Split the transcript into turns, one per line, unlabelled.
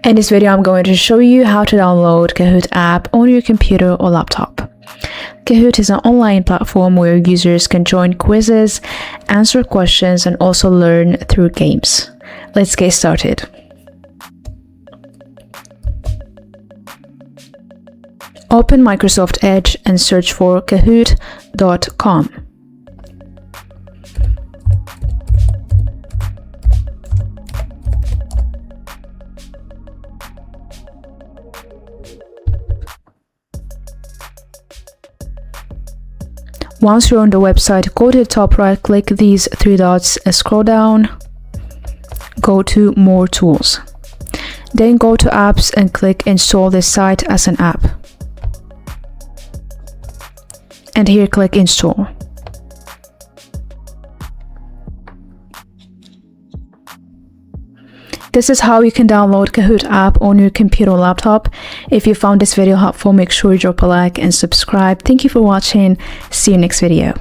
In this video, I'm going to show you how to download Kahoot app on your computer or laptop. Kahoot is an online platform where users can join quizzes, answer questions, and also learn through games. Let's get started. Open Microsoft Edge and search for kahoot.com. Once you're on the website, go to the top right, click these three dots, and scroll down, go to More Tools. Then go to Apps and click Install this site as an app. And here click Install. This is how you can download Kahoot app on your computer or laptop. If you found this video helpful, make sure you drop a like and subscribe. Thank you for watching. See you next video.